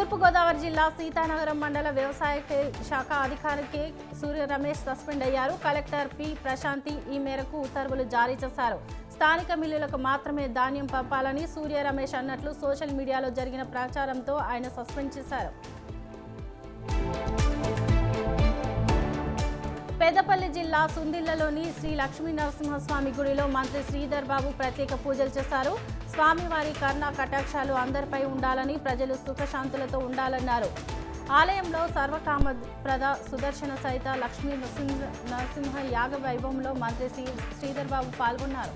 తూర్పుగోదావరి జిల్లా సీతానగరం మండల వ్యవసాయ శాఖ అధికారి కె సూర్య రమేష్ సస్పెండ్ అయ్యారు. కలెక్టర్ పి ప్రశాంతి ఈ మేరకు ఉత్తర్వులు జారీ చేశారు. స్థానిక మిల్లులకు మాత్రమే ధాన్యం పంపాలని సూర్య రమేష్ అన్నట్లు సోషల్ మీడియాలో జరిగిన ప్రచారంతో ఆయన సస్పెండ్ చేశారు. పెద్దపల్లి జిల్లా సుందిళ్లలోని శ్రీ లక్ష్మీ నరసింహస్వామి గుడిలో మంత్రి శ్రీధర్ బాబు ప్రత్యేక పూజలు చేశారు. స్వామివారి కరుణా కటాక్షాలు అందరిపై ఉండాలని, ప్రజలు సుఖశాంతులతో ఉండాలన్నారు. ఆలయంలో సర్వకామప్రద సుదర్శన సహిత లక్ష్మీ నరసింహ యాగ వైభవంలో మంత్రి శ్రీధర్ బాబు పాల్గొన్నారు.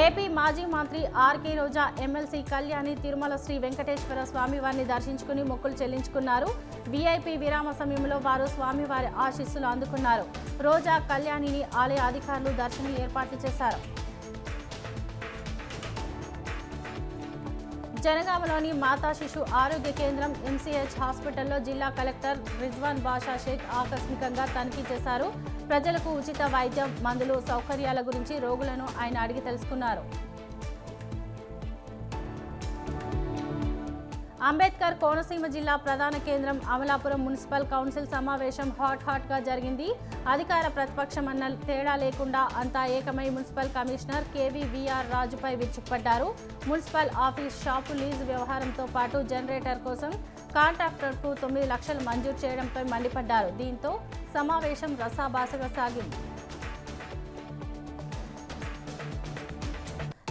ఏపీ మాజీ మంత్రి ఆర్కే రోజా ఎమ్మెల్సీ కళ్యాణి తిరుమల శ్రీ వెంకటేశ్వర స్వామివారిని దర్శించుకుని మొక్కులు చెల్లించుకున్నారు. వీఐపీ విరామ సమయంలో వారు స్వామివారి ఆశీస్సులు అందుకున్నారు. రోజా కళ్యాణిని ఆలయ అధికారులు దర్శనం ఏర్పాట్లు చేశారు. జనగామలోని మాతా శిశు ఆరోగ్య కేంద్రం ఎంసీహెచ్ హాస్పిటల్లో జిల్లా కలెక్టర్ రిజ్వాన్ బాషా షేక్ ఆకస్మికంగా తనిఖీ చేశారు. ప్రజలకు ఉచిత వైద్యం, మందులు, సౌకర్యాల గురించి రోగులను ఆయన అడిగి తెలుసుకున్నారు. అంబేద్కర్ కోనసీమ జిల్లా ప్రధాన కేంద్రం అమలాపురం మున్సిపల్ కౌన్సిల్ సమావేశం హాట్ గా జరిగింది. అధికార ప్రతిపక్షం అన్న తేడా లేకుండా అంతా ఏకమై మున్సిపల్ కమిషనర్ కేవీవీఆర్ రాజుపై విరుచుకుపడ్డారు. మున్సిపల్ ఆఫీస్ షాపు లీజు వ్యవహారంతో పాటు జనరేటర్ కోసం కాంట్రాక్టర్కు 9 లక్షలు మంజూరు చేయడంపై మండిపడ్డారు. దీంతో సమావేశం రసాభాసగా సాగింది.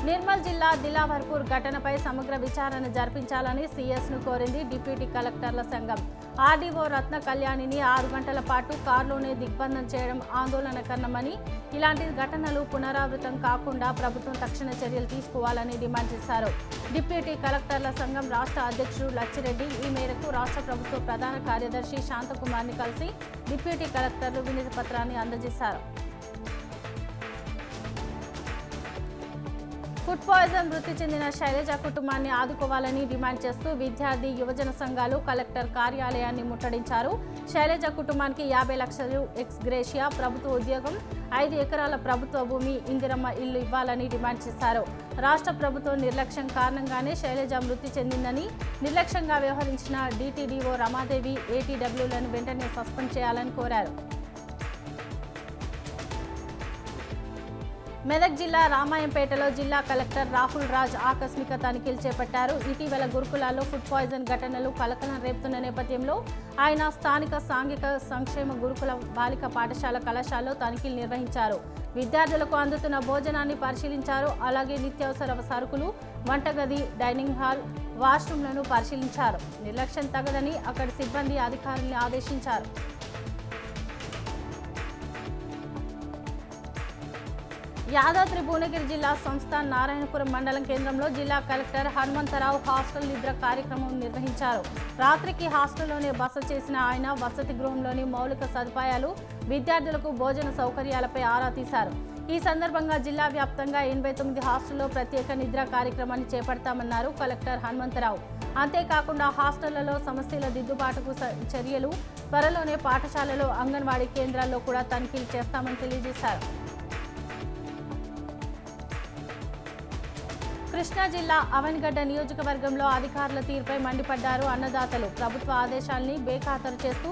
నిర్మల్ జిల్లా దిలావర్పూర్ ఘటనపై సమగ్ర విచారణ జరిపించాలని సీఎస్ను కోరింది డిప్యూటీ కలెక్టర్ల సంఘం. ఆర్డీఓ రత్న కళ్యాణిని 6 గంటల పాటు కారులోనే దిగ్బంధం చేయడం ఆందోళనకరమని, ఇలాంటి ఘటనలు పునరావృతం కాకుండా ప్రభుత్వం తక్షణ చర్యలు తీసుకోవాలని డిమాండ్ చేశారు. డిప్యూటీ కలెక్టర్ల సంఘం రాష్ట్ర అధ్యక్షుడు లచ్చిరెడ్డి ఈ మేరకు రాష్ట్ర ప్రభుత్వ ప్రధాన కార్యదర్శి శాంతకుమార్ని కలిసి డిప్యూటీ కలెక్టర్లు వినతి పత్రాన్ని అందజేశారు. ఫుడ్ పాయిజన్ మృతి చెందిన శైలజ కుటుంబాన్ని ఆదుకోవాలని డిమాండ్ చేస్తూ విద్యార్థి, యువజన సంఘాలు కలెక్టర్ కార్యాలయాన్ని ముట్టడించారు. శైలజ కుటుంబానికి 50 లక్షలు ఎక్స్ గ్రేషియా, ప్రభుత్వ ఉద్యోగం, 5 ఎకరాల ప్రభుత్వ భూమి, ఇందిరమ్మ ఇల్లు ఇవ్వాలని డిమాండ్ చేశారు. రాష్ట్ర ప్రభుత్వం నిర్లక్ష్యం కారణంగానే శైలజ మృతి చెందిందని, నిర్లక్ష్యంగా వ్యవహరించిన డీటీడీఓ రమాదేవి, ఏటీడబ్ల్యూలను వెంటనే సస్పెండ్ చేయాలని కోరారు. మెదక్ జిల్లా రామాయంపేటలో జిల్లా కలెక్టర్ రాహుల్ రాజ్ ఆకస్మిక తనిఖీలు చేపట్టారు. ఇటీవల గురుకులాల్లో ఫుడ్ పాయిజన్ ఘటనలు కలకలం రేపుతున్న నేపథ్యంలో ఆయన స్థానిక సాంఘిక సంక్షేమ గురుకుల బాలిక పాఠశాల కళాశాలలో తనిఖీలు నిర్వహించారు. విద్యార్థులకు అందుతున్న భోజనాన్ని పరిశీలించారు. అలాగే నిత్యావసర సరుకులు, వంటగది, డైనింగ్ హాల్, వాష్రూమ్లను పరిశీలించారు. నిర్లక్ష్యం తగదని అక్కడి సిబ్బంది, అధికారుల్ని ఆదేశించారు. యాదాద్రి భువనగిరి జిల్లా సంస్థాన్ నారాయణపురం మండలం కేంద్రంలో జిల్లా కలెక్టర్ హనుమంతరావు హాస్టల్ నిద్ర కార్యక్రమం నిర్వహించారు. రాత్రికి హాస్టల్లోనే బస చేసిన ఆయన వసతి గృహంలోని మౌలిక సదుపాయాలు, విద్యార్థులకు భోజన సౌకర్యాలపై ఆరా తీశారు. ఈ సందర్భంగా జిల్లా వ్యాప్తంగా 89 హాస్టల్లో ప్రత్యేక నిద్ర కార్యక్రమాన్ని చేపడతామన్నారు కలెక్టర్ హనుమంతరావు. అంతేకాకుండా హాస్టళ్లలో సమస్యల దిద్దుబాటుకు చర్యలు, త్వరలోనే పాఠశాలలో, అంగన్వాడీ కేంద్రాల్లో కూడా తనిఖీలు చేస్తామని తెలియజేశారు. కృష్ణా జిల్లా అవనిగడ్డ నియోజకవర్గంలో అధికారుల తీరుపై మండిపడ్డారు అన్నదాతలు. ప్రభుత్వ ఆదేశాల్ని బేఖాతరు చేస్తూ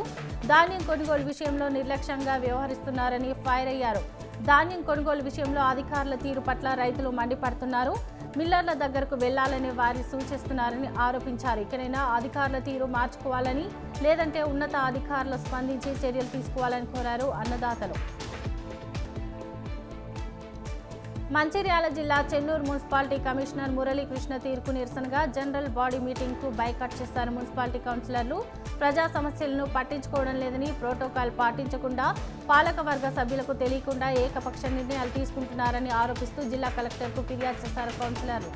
ధాన్యం కొనుగోలు విషయంలో నిర్లక్ష్యంగా వ్యవహరిస్తున్నారని ఫైర్ అయ్యారు. ధాన్యం కొనుగోలు విషయంలో అధికారుల తీరు పట్ల రైతులు మండిపడుతున్నారు. మిల్లర్ల దగ్గరకు వెళ్లాలని వారి సూచిస్తున్నారని ఆరోపించారు. ఇకనైనా అధికారుల తీరు మార్చుకోవాలని, లేదంటే ఉన్నత అధికారులు స్పందించి చర్యలు తీసుకోవాలని కోరారు అన్నదాతలు. మంచిర్యాల జిల్లా చెన్నూరు మున్సిపాలిటీ కమిషనర్ మురళీకృష్ణ తీర్పు నిరసనగా జనరల్ బాడీ మీటింగ్కు బైకాట్ చేశారు మున్సిపాలిటీ కౌన్సిలర్లు. ప్రజా సమస్యలను పట్టించుకోవడం లేదని, ప్రోటోకాల్ పాటించకుండా, పాలకవర్గ సభ్యులకు తెలియకుండా ఏకపక్ష నిర్ణయాలు తీసుకుంటున్నారని ఆరోపిస్తూ జిల్లా కలెక్టర్కు ఫిర్యాదు చేశారు కౌన్సిలర్లు.